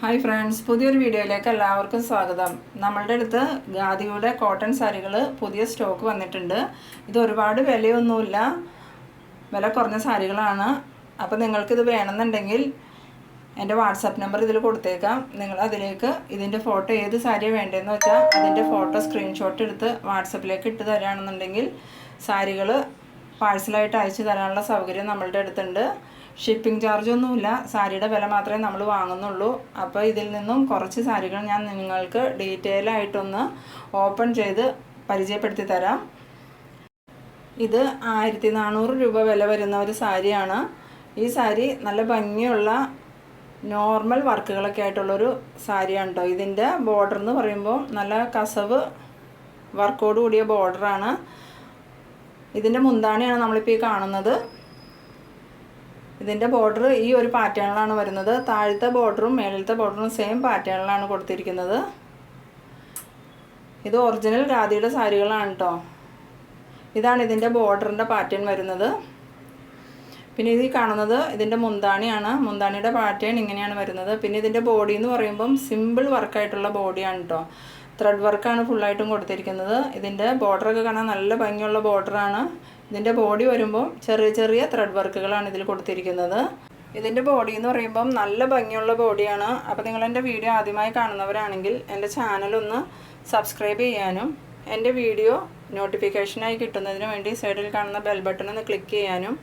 Hi friends, പുതിയൊരു വീഡിയോയിലേക്ക് എല്ലാവർക്കും സ്വാഗതം. നമ്മളുടെ അടുത്ത് ഖാദിയുടെ കോട്ടൺ സാരികൾ പുതിയ സ്റ്റോക്ക് വന്നിട്ടുണ്ട്. ഇത് ഒരുപാട് വിലയൊന്നുമില്ല, വില കുറഞ്ഞ സാരികളാണ്. അപ്പോൾ നിങ്ങൾക്കിത് വേണമെന്നുണ്ടെങ്കിൽ എൻ്റെ വാട്സാപ്പ് നമ്പർ ഇതിൽ കൊടുത്തേക്കാം. നിങ്ങൾ അതിലേക്ക് ഇതിൻ്റെ ഫോട്ടോ ഏത് സാരിയാണ് വേണ്ടതെന്ന് വെച്ചാൽ അതിൻ്റെ ഫോട്ടോ സ്ക്രീൻഷോട്ട് എടുത്ത് വാട്സപ്പിലേക്ക് ഇട്ട് തരാണെന്നുണ്ടെങ്കിൽ സാരികൾ പാഴ്സലായിട്ട് അയച്ചു തരാനുള്ള സൗകര്യം നമ്മളുടെ അടുത്തുണ്ട്. ഷിപ്പിംഗ് ചാർജൊന്നുമില്ല, സാരിയുടെ വില മാത്രമേ നമ്മൾ വാങ്ങുന്നുള്ളൂ. അപ്പോൾ ഇതിൽ നിന്നും കുറച്ച് സാരികൾ ഞാൻ നിങ്ങൾക്ക് ഡീറ്റെയിൽ ആയിട്ടൊന്ന് ഓപ്പൺ ചെയ്ത് പരിചയപ്പെടുത്തി തരാം. ഇത് 1400 രൂപ വില വരുന്ന ഒരു സാരിയാണ്. ഈ സാരി നല്ല ഭംഗിയുള്ള നോർമൽ വർക്കുകളൊക്കെ ആയിട്ടുള്ളൊരു സാരിയാണ് കേട്ടോ. ഇതിൻ്റെ ബോർഡർ എന്ന് പറയുമ്പോൾ നല്ല കസവ് വർക്കോട് കൂടിയ ബോർഡറാണ്. ഇതിൻ്റെ മുന്താണിയാണ് നമ്മളിപ്പോൾ ഈ കാണുന്നത്. ഇതിൻ്റെ ബോർഡർ ഈ ഒരു പാറ്റേണിലാണ് വരുന്നത്. താഴത്തെ ബോർഡറും മേളിലത്തെ ബോർഡറും സെയിം പാറ്റേണിലാണ് കൊടുത്തിരിക്കുന്നത്. ഇത് ഒറിജിനൽ ഖാദിയുടെ സാരികളാണ് കേട്ടോ. ഇതാണ് ഇതിൻ്റെ ബോർഡറിൻ്റെ പാറ്റേൺ വരുന്നത്. പിന്നെ ഇത് കാണുന്നത് ഇതിൻ്റെ മുന്താണിയാണ്. മുന്താണിയുടെ പാറ്റേൺ ഇങ്ങനെയാണ് വരുന്നത്. പിന്നെ ഇതിൻ്റെ ബോഡി എന്ന് പറയുമ്പം സിമ്പിൾ വർക്കായിട്ടുള്ള ബോഡിയാണ് കേട്ടോ. ത്രെഡ് വർക്കാണ് ഫുള്ളായിട്ടും കൊടുത്തിരിക്കുന്നത്. ഇതിൻ്റെ ബോർഡറൊക്കെ കാണാൻ നല്ല ഭംഗിയുള്ള ബോർഡറാണ്. ഇതിൻ്റെ ബോഡി വരുമ്പോൾ ചെറിയ ചെറിയ ത്രെഡ് വർക്കുകളാണ് ഇതിൽ കൊടുത്തിരിക്കുന്നത്. ഇതിൻ്റെ ബോഡി എന്ന് പറയുമ്പം നല്ല ഭംഗിയുള്ള ബോഡിയാണ്. അപ്പോൾ നിങ്ങൾ എൻ്റെ വീഡിയോ ആദ്യമായി കാണുന്നവരാണെങ്കിൽ എൻ്റെ ചാനലൊന്ന് സബ്സ്ക്രൈബ് ചെയ്യാനും എൻ്റെ വീഡിയോ നോട്ടിഫിക്കേഷനായി കിട്ടുന്നതിന് വേണ്ടി സൈഡിൽ കാണുന്ന ബെൽ ബട്ടൺ ഒന്ന് ക്ലിക്ക് ചെയ്യാനും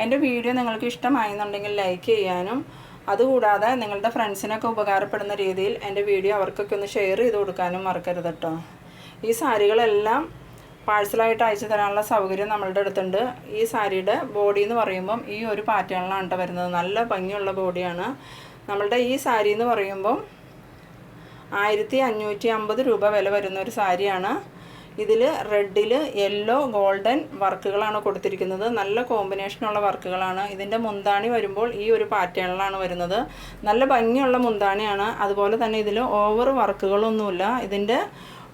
എൻ്റെ വീഡിയോ നിങ്ങൾക്ക് ഇഷ്ടമായെന്നുണ്ടെങ്കിൽ ലൈക്ക് ചെയ്യാനും അതുകൂടാതെ നിങ്ങളുടെ ഫ്രണ്ട്സിനൊക്കെ ഉപകാരപ്പെടുന്ന രീതിയിൽ എൻ്റെ വീഡിയോ അവർക്കൊക്കെ ഒന്ന് ഷെയർ ചെയ്ത് കൊടുക്കാനും മറക്കരുത് കേട്ടോ. ഈ സാരികളെല്ലാം പാഴ്സലായിട്ട് അയച്ചു തരാനുള്ള സൗകര്യം നമ്മളുടെ അടുത്തുണ്ട്. ഈ സാരിയുടെ ബോഡി എന്ന് പറയുമ്പം ഈ ഒരു പാറ്റേണിലാണ് കേട്ടോ വരുന്നത്. നല്ല ഭംഗിയുള്ള ബോഡിയാണ്. നമ്മളുടെ ഈ സാരി എന്ന് പറയുമ്പം 1550 രൂപ വില വരുന്ന ഒരു സാരിയാണ്. ഇതിൽ റെഡിൽ യെല്ലോ ഗോൾഡൻ വർക്കുകളാണ് കൊടുത്തിരിക്കുന്നത്. നല്ല കോമ്പിനേഷനുള്ള വർക്കുകളാണ്. ഇതിൻ്റെ മുന്താണി വരുമ്പോൾ ഈ ഒരു പാറ്റേണിലാണ് വരുന്നത്. നല്ല ഭംഗിയുള്ള മുന്താണിയാണ്. അതുപോലെ തന്നെ ഇതിൽ ഓവർ വർക്കുകളൊന്നുമില്ല. ഇതിൻ്റെ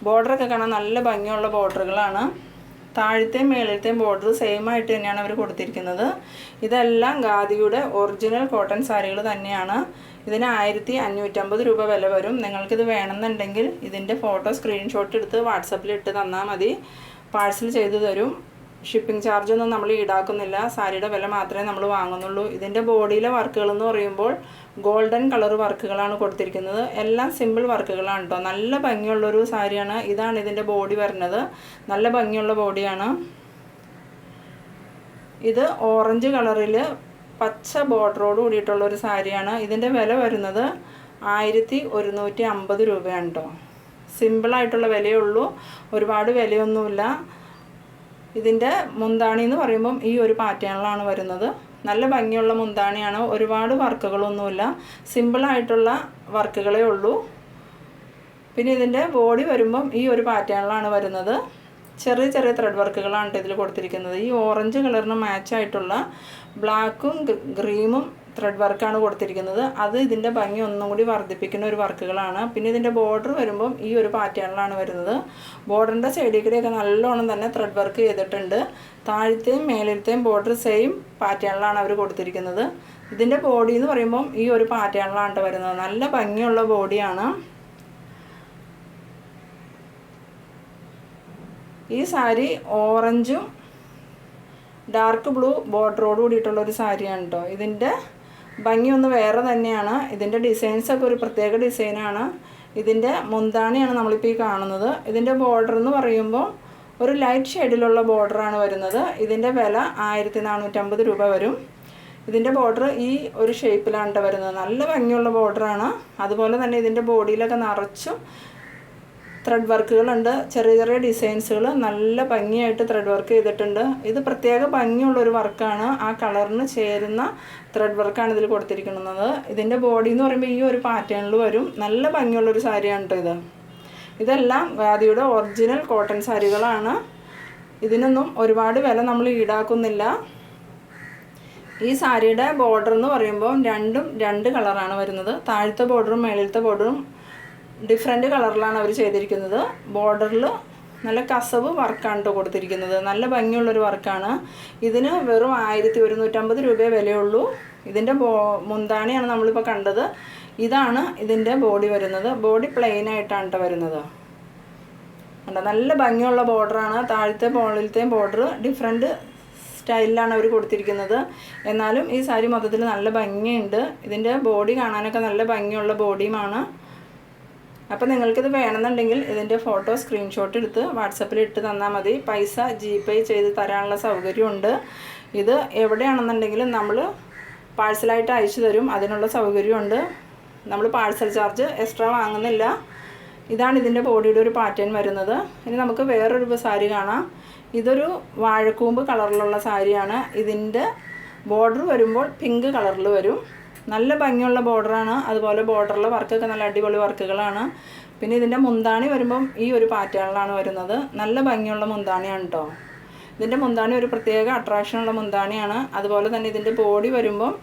ബോർഡറൊക്കെ കാണാൻ നല്ല ഭംഗിയുള്ള ബോർഡറുകളാണ്. താഴത്തെയും മേളത്തെയും ബോർഡർ സെയിം ആയിട്ട് തന്നെയാണ് അവർ കൊടുത്തിരിക്കുന്നത്. ഇതെല്ലാം ഖാദിയുടെ ഒറിജിനൽ കോട്ടൺ സാരികൾ തന്നെയാണ്. ഇതിന് 1550 രൂപ വില വരും. നിങ്ങൾക്കിത് വേണമെന്നുണ്ടെങ്കിൽ ഇതിൻ്റെ ഫോട്ടോ സ്ക്രീൻഷോട്ട് എടുത്ത് വാട്സപ്പിൽ ഇട്ട് തന്നാൽ മതി, പാഴ്സൽ ചെയ്തു തരും. ഷിപ്പിംഗ് ചാർജൊന്നും നമ്മൾ ഈടാക്കുന്നില്ല, സാരിയുടെ വില മാത്രമേ നമ്മൾ വാങ്ങുന്നുള്ളൂ. ഇതിൻ്റെ ബോഡിയിലെ വർക്കുകളെന്ന് പറയുമ്പോൾ ഗോൾഡൻ കളർ വർക്കുകളാണ് കൊടുത്തിരിക്കുന്നത്. എല്ലാം സിമ്പിൾ വർക്കുകളാണ് കേട്ടോ. നല്ല ഭംഗിയുള്ളൊരു സാരിയാണ്. ഇതാണ് ഇതിൻ്റെ ബോഡി വരുന്നത്. നല്ല ഭംഗിയുള്ള ബോഡിയാണ്. ഇത് ഓറഞ്ച് കളറിൽ പച്ച ബോർഡറോട് കൂടിയിട്ടുള്ളൊരു സാരിയാണ്. ഇതിൻ്റെ വില വരുന്നത് 1150 രൂപയാണ് കേട്ടോ. സിമ്പിളായിട്ടുള്ള വിലയേ ഉള്ളൂ, ഒരുപാട് വിലയൊന്നുമില്ല. ഇതിൻ്റെ മുന്താണി എന്ന് പറയുമ്പം ഈ ഒരു പാറ്റേണിലാണ് വരുന്നത്. നല്ല ഭംഗിയുള്ള മുന്താണിയാണ്. ഒരുപാട് വർക്കുകളൊന്നുമില്ല, സിമ്പിളായിട്ടുള്ള വർക്കുകളേ ഉള്ളൂ. പിന്നെ ഇതിൻ്റെ ബോഡി വരുമ്പം ഈ ഒരു പാറ്റേണിലാണ് വരുന്നത്. ചെറിയ ചെറിയ ത്രെഡ് വർക്കുകളാണ് ഇതിൽ കൊടുത്തിരിക്കുന്നത്. ഈ ഓറഞ്ച് കളറിന് മാച്ചായിട്ടുള്ള ബ്ലാക്കും ക്രീമും ത്രെഡ് വർക്കാണ് കൊടുത്തിരിക്കുന്നത്. അത് ഇതിൻ്റെ ഭംഗി ഒന്നും കൂടി വർദ്ധിപ്പിക്കുന്ന ഒരു വർക്കുകളാണ്. പിന്നെ ഇതിൻ്റെ ബോർഡർ വരുമ്പം ഈ ഒരു പാറ്റേണിലാണ് വരുന്നത്. ബോർഡറിൻ്റെ സൈഡിൽ കൂടെയൊക്കെ നല്ലോണം തന്നെ ത്രെഡ് വർക്ക് ചെയ്തിട്ടുണ്ട്. താഴത്തെയും മേളിലത്തെയും ബോർഡർ സെയിം പാറ്റേണിലാണ് അവർ കൊടുത്തിരിക്കുന്നത്. ഇതിൻ്റെ ബോഡി എന്ന് പറയുമ്പം ഈ ഒരു പാറ്റേണിലാണ് വരുന്നത്. നല്ല ഭംഗിയുള്ള ബോഡിയാണ്. ഈ സാരി ഓറഞ്ചും ഡാർക്ക് ബ്ലൂ ബോർഡറോട് കൂടിയിട്ടുള്ളൊരു സാരിയാണ് കേട്ടോ. ഇതിൻ്റെ ഭംഗിയൊന്ന് വേറെ തന്നെയാണ്. ഇതിൻ്റെ ഡിസൈൻസൊക്കെ ഒരു പ്രത്യേക ഡിസൈനാണ്. ഇതിൻ്റെ മുന്താണിയാണ് നമ്മളിപ്പോൾ ഈ കാണുന്നത്. ഇതിൻ്റെ ബോർഡർ എന്ന് പറയുമ്പോൾ ഒരു ലൈറ്റ് ഷെയ്ഡിലുള്ള ബോർഡറാണ് വരുന്നത്. ഇതിൻ്റെ വില 1450 രൂപ വരും. ഇതിൻ്റെ ബോർഡർ ഈ ഒരു ഷേപ്പിലാണ് വരുന്നത്. നല്ല ഭംഗിയുള്ള ബോർഡറാണ്. അതുപോലെ തന്നെ ഇതിൻ്റെ ബോഡിയിലൊക്കെ നിറച്ചും ത്രെഡ് വർക്കുകളുണ്ട്. ചെറിയ ചെറിയ ഡിസൈൻസുകൾ നല്ല ഭംഗിയായിട്ട് ത്രെഡ് വർക്ക് ചെയ്തിട്ടുണ്ട്. ഇത് പ്രത്യേക ഭംഗിയുള്ളൊരു വർക്കാണ്. ആ കളറിന് ചേരുന്ന ത്രെഡ് വർക്കാണ് ഇതിൽ കൊടുത്തിരിക്കുന്നത്. ഇതിൻ്റെ ബോഡി എന്ന് പറയുമ്പോൾ ഈ ഒരു പാറ്റേണിൽ വരും. നല്ല ഭംഗിയുള്ളൊരു സാരിയാണ് കേട്ടോ ഇത്. ഇതെല്ലാം ഖാദിയുടെ ഒറിജിനൽ കോട്ടൺ സാരികളാണ്. ഇതിനൊന്നും ഒരുപാട് വില നമ്മൾ ഈടാക്കുന്നില്ല. ഈ സാരിയുടെ ബോർഡർ എന്ന് പറയുമ്പോൾ രണ്ടും രണ്ട് കളറാണ് വരുന്നത്. താഴത്തെ ബോർഡറും മേളിലത്തെ ബോർഡറും ഡിഫറെൻറ്റ് കളറിലാണ് അവർ ചെയ്തിരിക്കുന്നത്. ബോർഡറിൽ നല്ല കസവ് വർക്കാണ് കൊടുത്തിരിക്കുന്നത്. നല്ല ഭംഗിയുള്ളൊരു വർക്കാണ്. ഇതിന് വെറും 1150 രൂപയെ വിലയുള്ളൂ. ഇതിൻ്റെ മുന്താണിയാണ് നമ്മളിപ്പോൾ കണ്ടത്. ഇതാണ് ഇതിൻ്റെ ബോഡി വരുന്നത്. ബോഡി പ്ലെയിൻ ആയിട്ടാണ് കേട്ടോ വരുന്നത്. നല്ല ഭംഗിയുള്ള ബോർഡറാണ്. താഴത്തെ മുകളിലത്തെയും ബോർഡർ ഡിഫറെൻറ്റ് സ്റ്റൈലിലാണ് അവർ കൊടുത്തിരിക്കുന്നത്. എന്നാലും ഈ സാരി മൊത്തത്തിൽ നല്ല ഭംഗിയുണ്ട്. ഇതിൻ്റെ ബോഡി കാണാനൊക്കെ നല്ല ഭംഗിയുള്ള ബോഡിയുമാണ്. അപ്പോൾ നിങ്ങൾക്കിത് വേണമെന്നുണ്ടെങ്കിൽ ഇതിൻ്റെ ഫോട്ടോ സ്ക്രീൻഷോട്ട് എടുത്ത് വാട്സപ്പിൽ ഇട്ട് തന്നാൽ മതി. പൈസ GPay ചെയ്ത് തരാനുള്ള സൗകര്യമുണ്ട്. ഇത് എവിടെയാണെന്നുണ്ടെങ്കിലും നമ്മൾ പാഴ്സലായിട്ട് അയച്ചു തരും. അതിനുള്ള സൗകര്യമുണ്ട്. നമ്മൾ പാഴ്സൽ ചാർജ് എക്സ്ട്രാ വാങ്ങുന്നില്ല. ഇതാണ് ഇതിൻ്റെ ബോഡിയുടെ ഒരു പാറ്റേൺ വരുന്നത്. ഇനി നമുക്ക് വേറൊരു സാരി കാണാം. ഇതൊരു വാഴക്കൂമ്പ് കളറിലുള്ള സാരിയാണ്. ഇതിൻ്റെ ബോർഡർ വരുമ്പോൾ പിങ്ക് കളറിൽ വരും. നല്ല ഭംഗിയുള്ള ബോർഡറാണ്. അതുപോലെ ബോർഡറിലെ വർക്കൊക്കെ നല്ല അടിപൊളി വർക്കുകളാണ്. പിന്നെ ഇതിൻ്റെ മുന്താണി വരുമ്പം ഈ ഒരു പാറ്റേണിലാണ് വരുന്നത്. നല്ല ഭംഗിയുള്ള മുന്താണിയാണ് കേട്ടോ. ഇതിൻ്റെ മുന്താണി ഒരു പ്രത്യേക അട്രാക്ഷനുള്ള മുന്താണിയാണ്. അതുപോലെ തന്നെ ഇതിൻ്റെ ബോഡി വരുമ്പം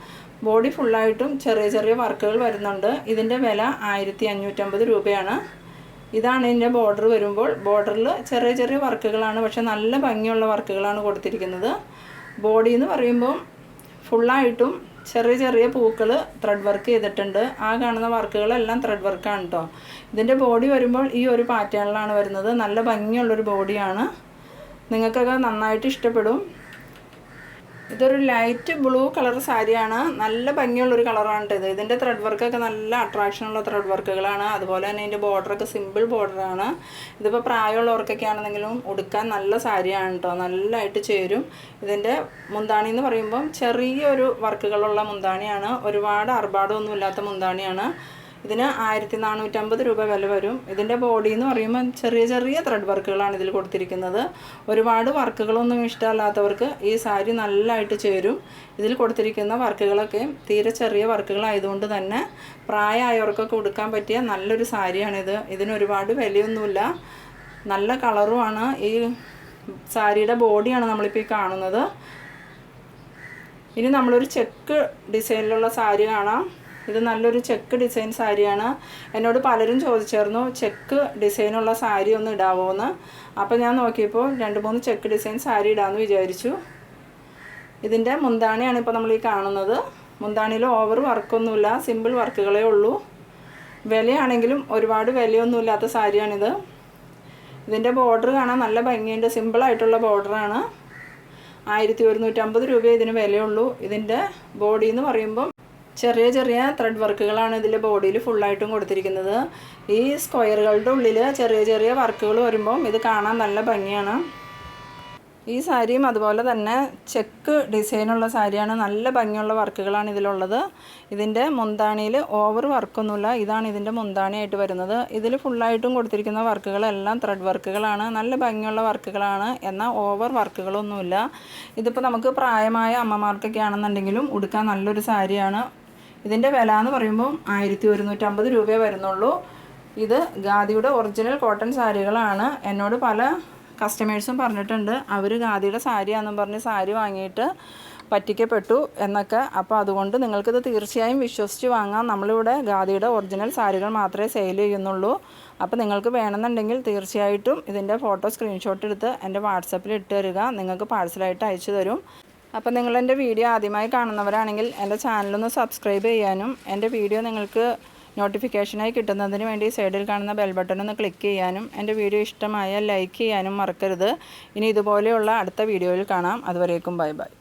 ബോഡി ഫുള്ളായിട്ടും ചെറിയ ചെറിയ വർക്കുകൾ വരുന്നുണ്ട്. ഇതിൻ്റെ വില 1550 രൂപയാണ്. ഇതാണ് ഇതിൻ്റെ ബോർഡർ വരുമ്പോൾ. ബോർഡറിൽ ചെറിയ ചെറിയ വർക്കുകളാണ്, പക്ഷെ നല്ല ഭംഗിയുള്ള വർക്കുകളാണ് കൊടുത്തിരിക്കുന്നത്. ബോഡി എന്ന് പറയുമ്പോൾ ഫുള്ളായിട്ടും ചെറിയ ചെറിയ പൂക്കൾ ത്രെഡ് വർക്ക് ചെയ്തിട്ടുണ്ട്. ആ കാണുന്ന വർക്കുകളെല്ലാം ത്രെഡ് വർക്കാണ് കേട്ടോ. ഇതിൻ്റെ ബോഡി വരുമ്പോൾ ഈ ഒരു പാറ്റേണിലാണ് വരുന്നത്. നല്ല ഭംഗിയുള്ളൊരു ബോഡിയാണ്. നിങ്ങൾക്കൊക്കെ നന്നായിട്ട് ഇഷ്ടപ്പെടും. ഇതൊരു ലൈറ്റ് ബ്ലൂ കളർ സാരിയാണ്. നല്ല ഭംഗിയുള്ളൊരു കളറാണ് ഇത്. ഇതിൻ്റെ ത്രെഡ് വർക്കൊക്കെ നല്ല അട്രാക്ഷനുള്ള ത്രെഡ് വർക്കുകളാണ്. അതുപോലെ തന്നെ ഇതിൻ്റെ ബോർഡറൊക്കെ സിമ്പിൾ ബോർഡറാണ്. ഇതിപ്പോൾ പ്രായമുള്ളവർക്കൊക്കെ ആണെന്നെങ്കിലും ഉടുക്കാൻ നല്ല സാരിയാണ് കേട്ടോ. നല്ലതായിട്ട് ചേരും. ഇതിൻ്റെ മുന്താണി എന്ന് പറയുമ്പം ചെറിയൊരു വർക്കുകളുള്ള മുന്താണിയാണ്. ഒരുപാട് ആർഭാടമൊന്നും ഇല്ലാത്ത മുന്താണിയാണ്. ഇതിന് 1450 രൂപ വില വരും. ഇതിൻ്റെ ബോഡി എന്ന് പറയുമ്പോൾ ചെറിയ ചെറിയ ത്രെഡ് വർക്കുകളാണ് ഇതിൽ കൊടുത്തിരിക്കുന്നത്. ഒരുപാട് വർക്കുകളൊന്നും ഇഷ്ടമല്ലാത്തവർക്ക് ഈ സാരി നല്ലതായിട്ട് ചേരും. ഇതിൽ കൊടുത്തിരിക്കുന്ന വർക്കുകളൊക്കെ തീരെ ചെറിയ വർക്കുകളായതുകൊണ്ട് തന്നെ പ്രായമായവർക്കൊക്കെ ഉടുക്കാൻ പറ്റിയ നല്ലൊരു സാരിയാണിത്. ഇതിന് ഒരുപാട് വിലയൊന്നുമില്ല. നല്ല കളറുമാണ്. ഈ സാരിയുടെ ബോഡിയാണ് നമ്മളിപ്പോൾ ഈ കാണുന്നത്. ഇനി നമ്മളൊരു ചെക്ക് ഡിസൈനിലുള്ള സാരി കാണാം. ഇത് നല്ലൊരു ചെക്ക് ഡിസൈൻ സാരിയാണ്. എന്നോട് പലരും ചോദിച്ചായിരുന്നു ചെക്ക് ഡിസൈനുള്ള സാരി ഒന്ന് ഇടാവോ എന്ന്. അപ്പോൾ ഞാൻ നോക്കിയപ്പോൾ 2-3 ചെക്ക് ഡിസൈൻ സാരി ഇടാമെന്ന് വിചാരിച്ചു. ഇതിൻ്റെ മുന്താണിയാണ് ഇപ്പോൾ നമ്മൾ ഈ കാണുന്നത്. മുന്താണിയിൽ ഓവർ വർക്കൊന്നുമില്ല, സിമ്പിൾ വർക്കുകളേ ഉള്ളൂ. വിലയാണെങ്കിലും ഒരുപാട് വിലയൊന്നുമില്ലാത്ത സാരിയാണിത്. ഇതിൻ്റെ ബോർഡർ കാണാൻ നല്ല ഭംഗിയുണ്ട്. സിമ്പിളായിട്ടുള്ള ബോർഡറാണ്. 1150 രൂപ ഇതിന് വിലയുള്ളൂ. ഇതിൻ്റെ ബോഡി എന്ന് പറയുമ്പം ചെറിയ ചെറിയ ത്രെഡ് വർക്കുകളാണ് ഇതിൻ്റെ ബോഡിയിൽ ഫുള്ളായിട്ടും കൊടുത്തിരിക്കുന്നത്. ഈ സ്ക്വയറുകളുടെ ഉള്ളിൽ ചെറിയ ചെറിയ വർക്കുകൾ വരുമ്പം ഇത് കാണാൻ നല്ല ഭംഗിയാണ്. ഈ സാരിയും അതുപോലെ തന്നെ ചെക്ക് ഡിസൈനുള്ള സാരിയാണ്. നല്ല ഭംഗിയുള്ള വർക്കുകളാണ് ഇതിലുള്ളത്. ഇതിൻ്റെ മുന്താണിയിൽ ഓവർ വർക്കൊന്നുമില്ല. ഇതാണ് ഇതിൻ്റെ മുന്താണിയായിട്ട് വരുന്നത്. ഇതിൽ ഫുള്ളായിട്ടും കൊടുത്തിരിക്കുന്ന വർക്കുകളെല്ലാം ത്രെഡ് വർക്കുകളാണ്. നല്ല ഭംഗിയുള്ള വർക്കുകളാണ്. എന്നാൽ ഓവർ വർക്കുകളൊന്നുമില്ല. ഇതിപ്പോൾ നമുക്ക് പ്രായമായ അമ്മമാർക്കൊക്കെ ആണെന്നുണ്ടെങ്കിലും ഉടുക്കാൻ നല്ലൊരു സാരിയാണ്. ഇതിൻ്റെ വില എന്ന് പറയുമ്പോൾ 1150 രൂപയെ വരുന്നുള്ളൂ. ഇത് ഖാദിയുടെ ഒറിജിനൽ കോട്ടൺ സാരികളാണ്. എന്നോട് പല കസ്റ്റമേഴ്സും പറഞ്ഞിട്ടുണ്ട് അവർ ഖാദിയുടെ സാരിയാണെന്നും പറഞ്ഞ് സാരി വാങ്ങിയിട്ട് പറ്റിക്കപ്പെട്ടു എന്നൊക്കെ. അപ്പോൾ അതുകൊണ്ട് നിങ്ങൾക്കിത് തീർച്ചയായും വിശ്വസിച്ച് വാങ്ങാം. നമ്മളിവിടെ ഖാദിയുടെ ഒറിജിനൽ സാരികൾ മാത്രമേ സെയിൽ ചെയ്യുന്നുള്ളൂ. അപ്പോൾ നിങ്ങൾക്ക് വേണമെന്നുണ്ടെങ്കിൽ തീർച്ചയായിട്ടും ഇതിൻ്റെ ഫോട്ടോ സ്ക്രീൻഷോട്ട് എടുത്ത് എൻ്റെ വാട്സപ്പിൽ ഇട്ട് തരിക. നിങ്ങൾക്ക് പാഴ്സലായിട്ട് അയച്ചു തരും. അപ്പോൾ നിങ്ങളെൻ്റെ വീഡിയോ ആദ്യമായി കാണുന്നവരാണെങ്കിൽ എൻ്റെ ചാനലൊന്ന് സബ്സ്ക്രൈബ് ചെയ്യാനും എൻ്റെ വീഡിയോ നിങ്ങൾക്ക് നോട്ടിഫിക്കേഷനായി കിട്ടുന്നതിന് വേണ്ടി സൈഡിൽ കാണുന്ന ബെൽ ബട്ടൺ ഒന്ന് ക്ലിക്ക് ചെയ്യാനും എൻ്റെ വീഡിയോ ഇഷ്ടമായാൽ ലൈക്ക് ചെയ്യാനും മറക്കരുത്. ഇനി ഇതുപോലെയുള്ള അടുത്ത വീഡിയോയിൽ കാണാം. അതുവരേക്കും ബൈ ബൈ.